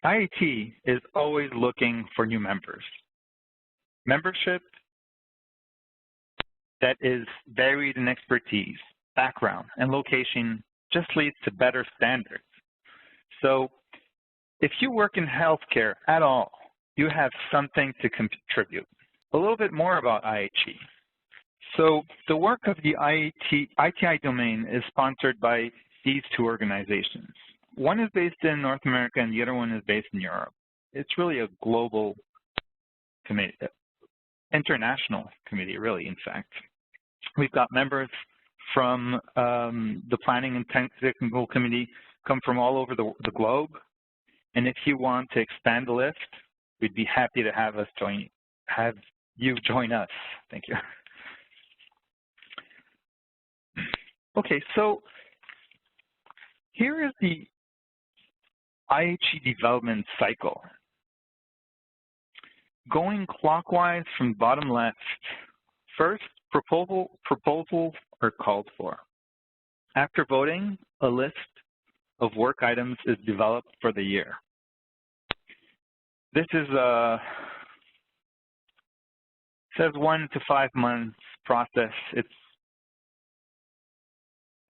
IHE is always looking for new members. Membership that is varied in expertise, background, and location just leads to better standards. So if you work in healthcare at all, you have something to contribute. A little bit more about IHE. So the work of the ITI domain is sponsored by these two organizations. One is based in North America and the other one is based in Europe. It's really a global committee, international committee, really, in fact. We've got members from the Planning and Technical Committee come from all over the globe. And if you want to expand the list, we'd be happy to have you join us. Thank you. Okay, so here is the IHE development cycle. Going clockwise from bottom left, first, proposals are called for. After voting, a list of work items is developed for the year. This is says 1 to 5 months process. It's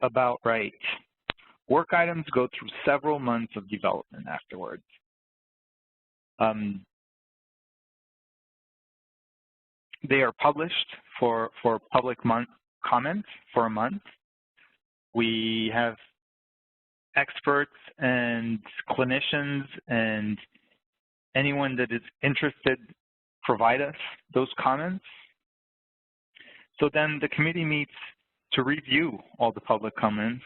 about right. Work items go through several months of development afterwards. They are published for public comments for a month. We have experts and clinicians and anyone that is interested provide us those comments. So then the committee meets to review all the public comments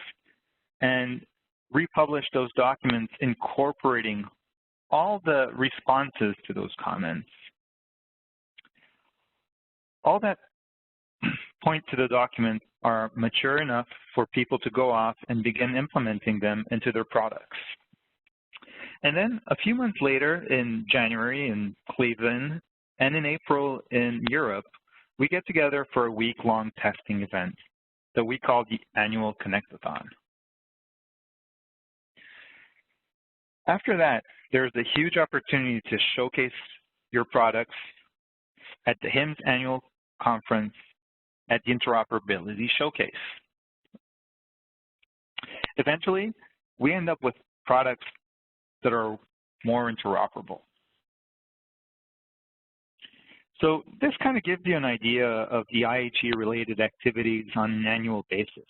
and republish those documents incorporating all the responses to those comments. All that point to the document are mature enough for people to go off and begin implementing them into their products. And then a few months later, in January in Cleveland and in April in Europe, we get together for a week-long testing event that we call the annual Connect-a-thon. After that, there's a huge opportunity to showcase your products at the HIMSS annual conference at the Interoperability Showcase. Eventually, we end up with products that are more interoperable. So this kind of gives you an idea of the IHE-related activities on an annual basis.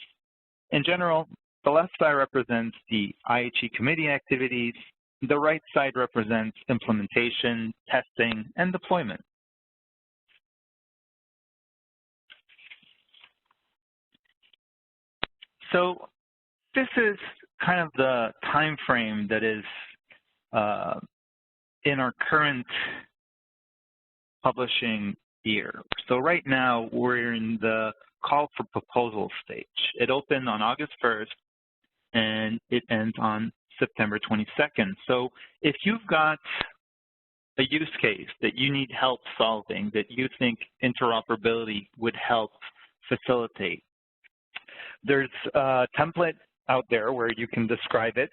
In general, the left side represents the IHE committee activities. The right side represents implementation, testing, and deployment. So this is kind of the time frame that is in our current publishing year. So right now, we're in the call for proposal stage. It opened on August 1st, and it ends on September 22nd. So if you've got a use case that you need help solving, that you think interoperability would help facilitate, there's a template out there where you can describe it,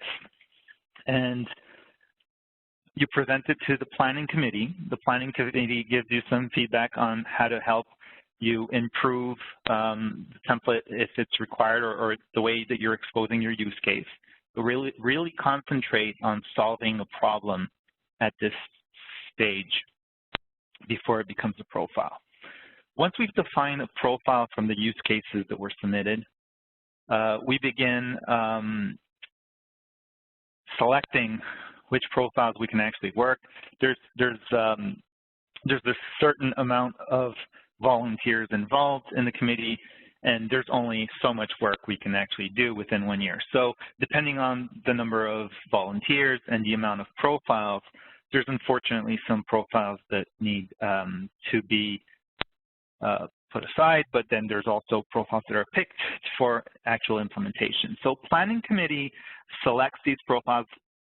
and you present it to the planning committee. The planning committee gives you some feedback on how to help you improve the template if it's required, or the way that you're exposing your use case. But really concentrate on solving a problem at this stage before it becomes a profile. Once we've defined a profile from the use cases that were submitted, we begin selecting which profiles we can actually work. There's a certain amount of volunteers involved in the committee, and there's only so much work we can actually do within 1 year. So depending on the number of volunteers and the amount of profiles, there's unfortunately some profiles that need to be put aside, but then there's also profiles that are picked for actual implementation. So planning committee selects these profiles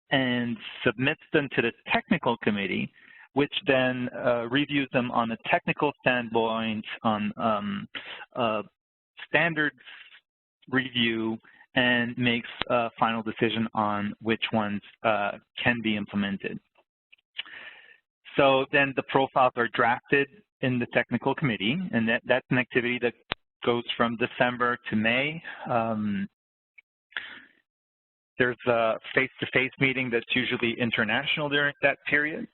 and submits them to the technical committee, which then reviews them on a technical standpoint, on standards review, and makes a final decision on which ones can be implemented. So then the profiles are drafted in the technical committee, and that's an activity that goes from December to May. There's a face-to-face meeting that's usually international during that period.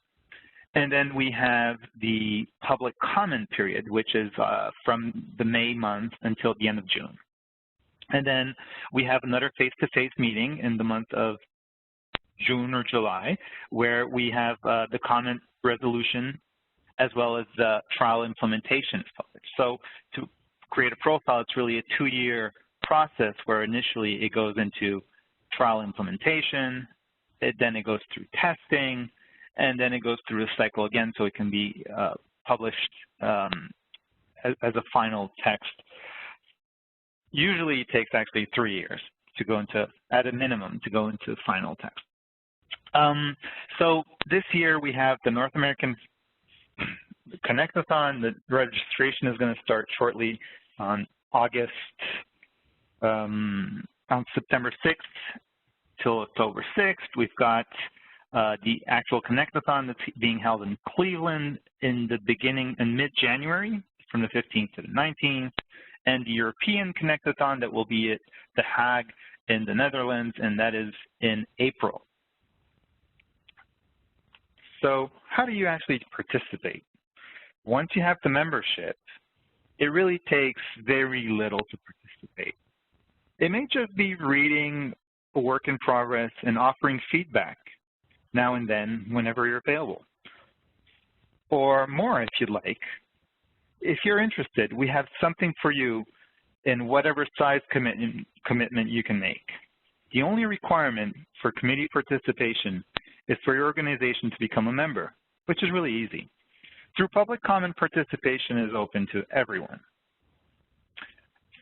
And then we have the public comment period, which is from the May month until the end of June. And then we have another face-to-face meeting in the month of June or July, where we have the comment resolution as well as the trial implementation is published. So to create a profile, it's really a 2-year process where initially it goes into trial implementation, then it goes through testing, and then it goes through the cycle again so it can be published as a final text. Usually it takes actually 3 years to go into, at a minimum, to go into final text. So this year we have the North American Connectathon. The registration is going to start shortly on September 6th till October 6th. We've got the actual Connectathon that's being held in Cleveland in mid-January from the 15th to the 19th, and the European Connectathon that will be at The Hague in the Netherlands, and that is in April. So how do you actually participate? Once you have the membership, it really takes very little to participate. It may just be reading a work in progress and offering feedback now and then whenever you're available. Or more if you'd like. If you're interested, we have something for you in whatever size commitment you can make. The only requirement for committee participation is for your organization to become a member, which is really easy. Through public comment, participation is open to everyone.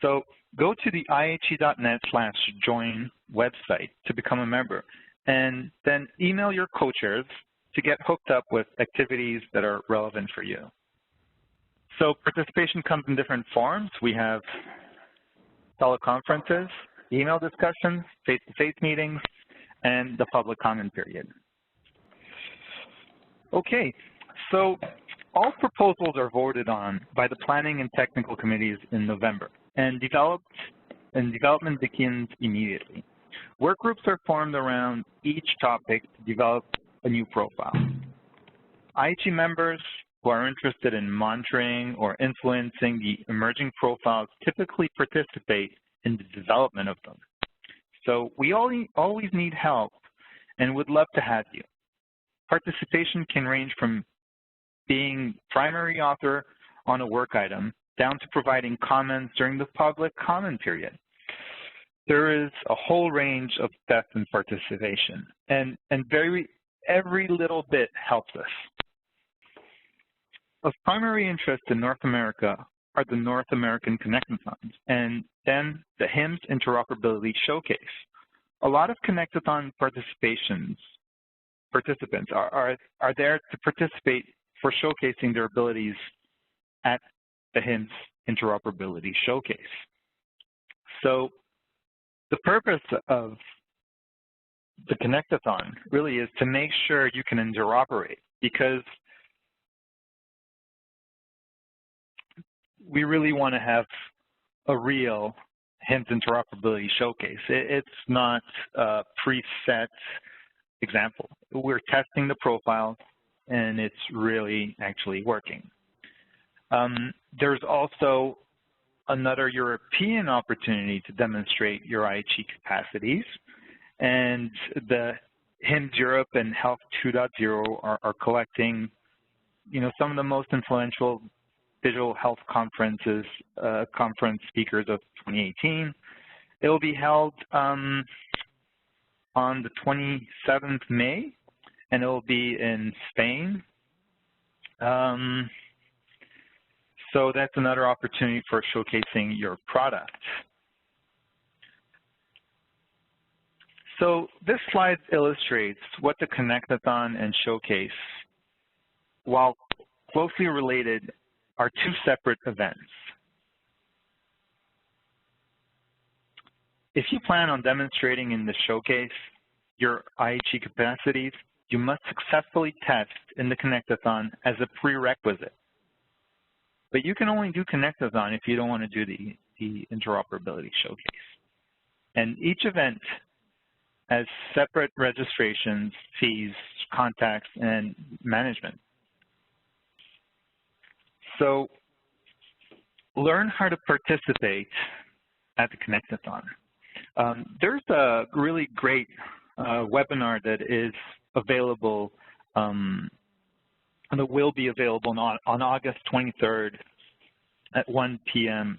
So go to the IHE.net/join website to become a member, and then email your co-chairs to get hooked up with activities that are relevant for you. So participation comes in different forms. We have teleconferences, email discussions, face-to-face meetings, and the public comment period. Okay, so all proposals are voted on by the planning and technical committees in November, and development begins immediately. Work groups are formed around each topic to develop a new profile. IHE members who are interested in monitoring or influencing the emerging profiles typically participate in the development of them. So we always need help and would love to have you. Participation can range from being primary author on a work item down to providing comments during the public comment period. There is a whole range of depth in participation, and every little bit helps us. Of primary interest in North America are the North American Connectathons, and then the HIMSS Interoperability Showcase. A lot of Connectathon participants are there to participate for showcasing their abilities at the HIMSS Interoperability Showcase. So the purpose of the Connectathon really is to make sure you can interoperate, because we really want to have a real HIMSS Interoperability Showcase. It's not a preset example. We're testing the profiles, and it's really actually working. There's also another European opportunity to demonstrate your IHE capacities, and the HIMSS Europe and Health 2.0 are collecting, some of the most influential digital health conference speakers of 2018. It will be held on the 27th May, and it will be in Spain. So that's another opportunity for showcasing your product. So this slide illustrates what the Connectathon and Showcase, while closely related, are two separate events. If you plan on demonstrating in the showcase your IHE capacities, you must successfully test in the Connectathon as a prerequisite. But you can only do Connectathon if you don't want to do the interoperability showcase. And each event has separate registrations, fees, contacts, and management. So learn how to participate at the Connectathon. There's a really great webinar that is available, that will be available on August 23rd at 1 p.m.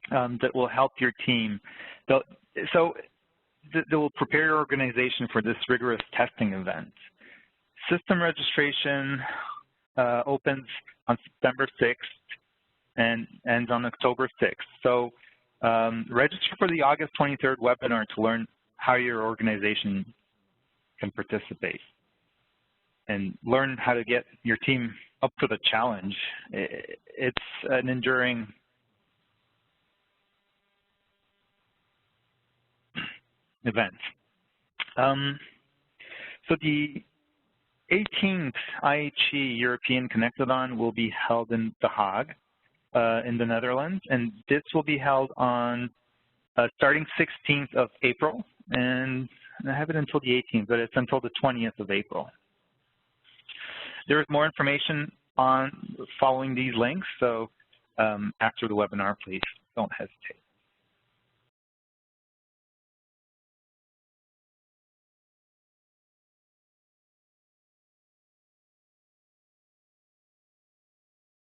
That will help your team. They will prepare your organization for this rigorous testing event. System registration opens on September 6th and ends on October 6th. So register for the August 23rd webinar to learn how your organization can participate and learn how to get your team up for the challenge. It's an enduring event. So the 18th IHE European Connectathon will be held in The Hague in the Netherlands, and this will be held on starting 16th of April, and I have it until the 18th, but it's until the 20th of April. There is more information on following these links, so after the webinar, please don't hesitate.